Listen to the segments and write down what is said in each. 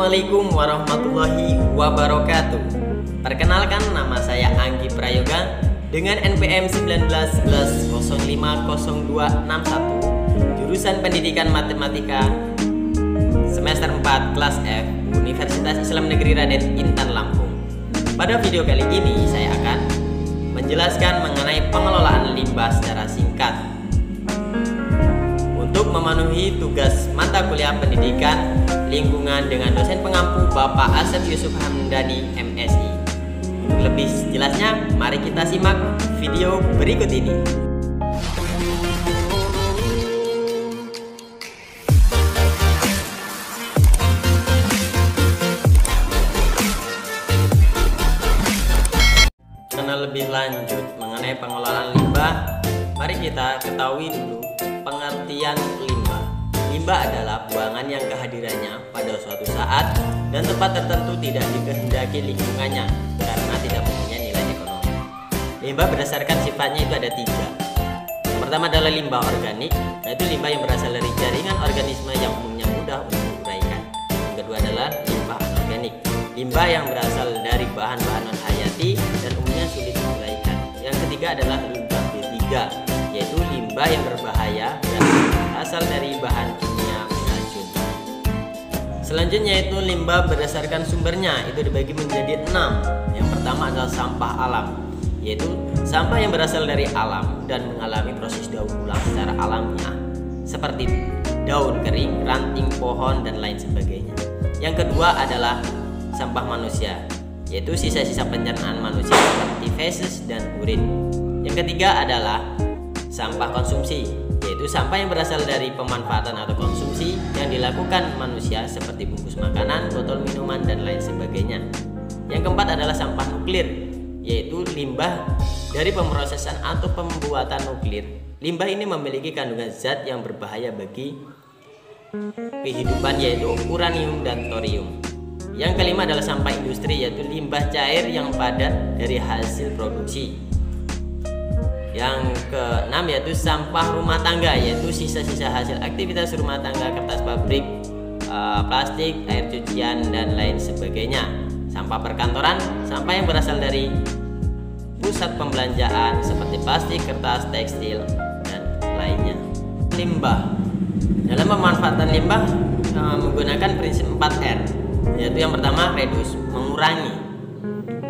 Assalamualaikum warahmatullahi wabarakatuh. Perkenalkan, nama saya Anggi Prayoga dengan NPM 1911050261, jurusan Pendidikan Matematika semester 4 kelas F, Universitas Islam Negeri Raden Intan Lampung. Pada video kali ini saya akan menjelaskan mengenai pengelolaan limbah secara singkat. Untuk memenuhi tugas mata kuliah pendidikan lingkungan dengan dosen pengampu Bapak Asep Yusuf Hamdani MSI. Untuk lebih jelasnya, mari kita simak video berikut ini. Karena lebih lanjut mengenai pengelolaan limbah, mari kita ketahui dulu pengertian limbah. Limbah adalah buangan yang kehadirannya pada suatu saat dan tempat tertentu tidak dikehendaki lingkungannya karena tidak mempunyai nilai ekonomi. Limbah berdasarkan sifatnya itu ada 3. Yang pertama adalah limbah organik, yaitu limbah yang berasal dari jaringan organisme yang umumnya mudah untuk diuraikan. Yang kedua adalah limbah anorganik, limbah yang berasal dari bahan-bahan non-hayati dan umumnya sulit diuraikan. Yang ketiga adalah limbah B3, yaitu limbah yang berbahaya dan berasal dari bahan kimia beracun. Selanjutnya itu limbah berdasarkan sumbernya, itu dibagi menjadi 6. Yang pertama adalah sampah alam, yaitu sampah yang berasal dari alam dan mengalami proses daur ulang secara alamiah, seperti daun kering, ranting pohon, dan lain sebagainya. Yang kedua adalah sampah manusia, yaitu sisa-sisa pencernaan manusia seperti feses dan urin. Yang ketiga adalah sampah konsumsi, yaitu sampah yang berasal dari pemanfaatan atau konsumsi yang dilakukan manusia seperti bungkus makanan, botol minuman, dan lain sebagainya. Yang keempat adalah sampah nuklir, yaitu limbah dari pemrosesan atau pembuatan nuklir. Limbah ini memiliki kandungan zat yang berbahaya bagi kehidupan, yaitu uranium dan thorium. Yang kelima adalah sampah industri, yaitu limbah cair yang padat dari hasil produksi. Yang keenam yaitu sampah rumah tangga, yaitu sisa-sisa hasil aktivitas rumah tangga, kertas pabrik, plastik, air cucian, dan lain sebagainya. Sampah perkantoran, sampah yang berasal dari pusat pembelanjaan seperti plastik, kertas, tekstil, dan lainnya. Limbah, dalam pemanfaatan limbah menggunakan prinsip 4R, yaitu yang pertama reduce, mengurangi.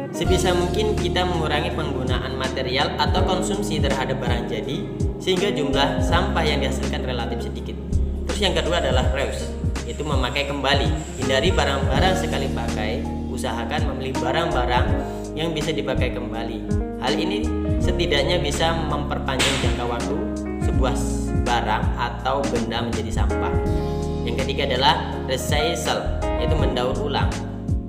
Sebisa mungkin kita mengurangi penggunaan material atau konsumsi terhadap barang jadi sehingga jumlah sampah yang dihasilkan relatif sedikit. Terus yang kedua adalah reuse, yaitu memakai kembali. Hindari barang-barang sekali pakai, usahakan membeli barang-barang yang bisa dipakai kembali. Hal ini setidaknya bisa memperpanjang jangka waktu sebuah barang atau benda menjadi sampah. Yang ketiga adalah recycle, yaitu mendaur ulang.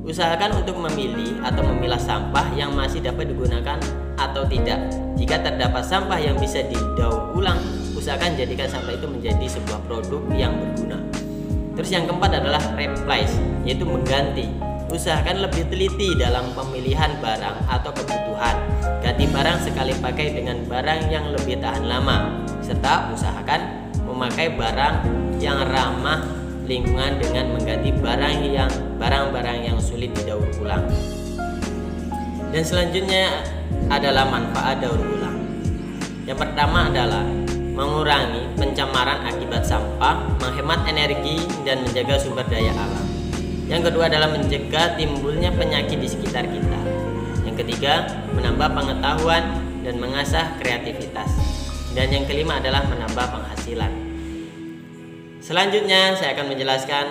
Usahakan untuk memilih atau memilah sampah yang masih dapat digunakan atau tidak. Jika terdapat sampah yang bisa didaur ulang, usahakan jadikan sampah itu menjadi sebuah produk yang berguna. Terus yang keempat adalah replace, yaitu mengganti. Usahakan lebih teliti dalam pemilihan barang atau kebutuhan. Ganti barang sekali pakai dengan barang yang lebih tahan lama, serta usahakan memakai barang yang ramah lingkungan dengan mengganti barang-barang yang sulit didaur ulang. Dan selanjutnya adalah manfaat daur ulang. Yang pertama adalah mengurangi pencemaran akibat sampah, menghemat energi, dan menjaga sumber daya alam. Yang kedua adalah mencegah timbulnya penyakit di sekitar kita. Yang ketiga, menambah pengetahuan dan mengasah kreativitas. Dan yang kelima adalah menambah penghasilan. Selanjutnya saya akan menjelaskan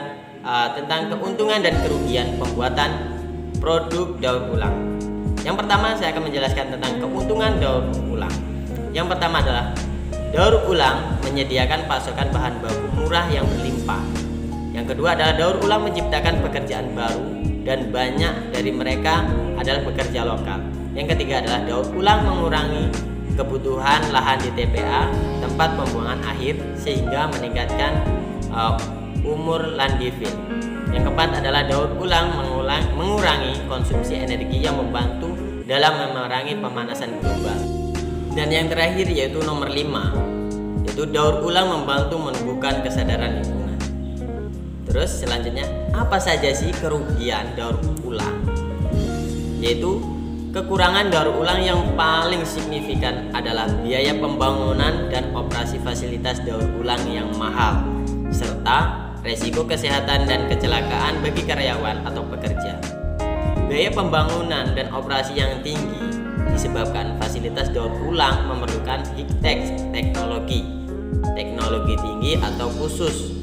tentang keuntungan dan kerugian pembuatan produk daur ulang. Yang pertama saya akan menjelaskan tentang keuntungan daur ulang. Yang pertama adalah daur ulang menyediakan pasokan bahan baku murah yang berlimpah. Yang kedua adalah daur ulang menciptakan pekerjaan baru dan banyak dari mereka adalah pekerja lokal. Yang ketiga adalah daur ulang mengurangi kebutuhan lahan di TPA, tempat pembuangan akhir, sehingga meningkatkan umur landfill. Yang keempat adalah daur ulang mengurangi konsumsi energi yang membantu dalam memerangi pemanasan global. Dan yang terakhir yaitu nomor 5, yaitu daur ulang membantu menumbuhkan kesadaran lingkungan. Terus selanjutnya, apa saja sih kerugian daur ulang? Yaitu kekurangan daur ulang yang paling signifikan adalah biaya pembangunan dan operasi fasilitas daur ulang yang mahal, serta resiko kesehatan dan kecelakaan bagi karyawan atau pekerja. Biaya pembangunan dan operasi yang tinggi disebabkan fasilitas daur ulang memerlukan teknologi tinggi atau khusus.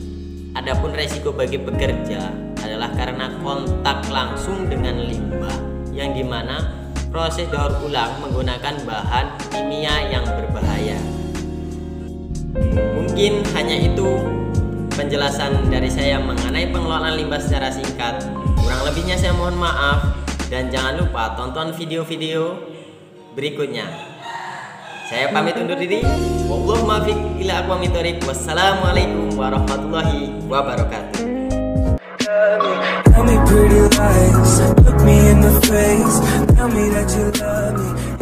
Adapun resiko bagi pekerja adalah karena kontak langsung dengan limbah, yang dimana proses daur ulang menggunakan bahan kimia yang berbahaya. Mungkin hanya itu penjelasan dari saya mengenai pengelolaan limbah secara singkat. Kurang lebihnya saya mohon maaf, dan jangan lupa tonton video-video berikutnya. Saya pamit undur diri. Wallahu muwaffiq ila aqwamit thoriq. Wassalamualaikum warahmatullahi wabarakatuh. Tell me pretty lies, look me in the face, tell me that you love me.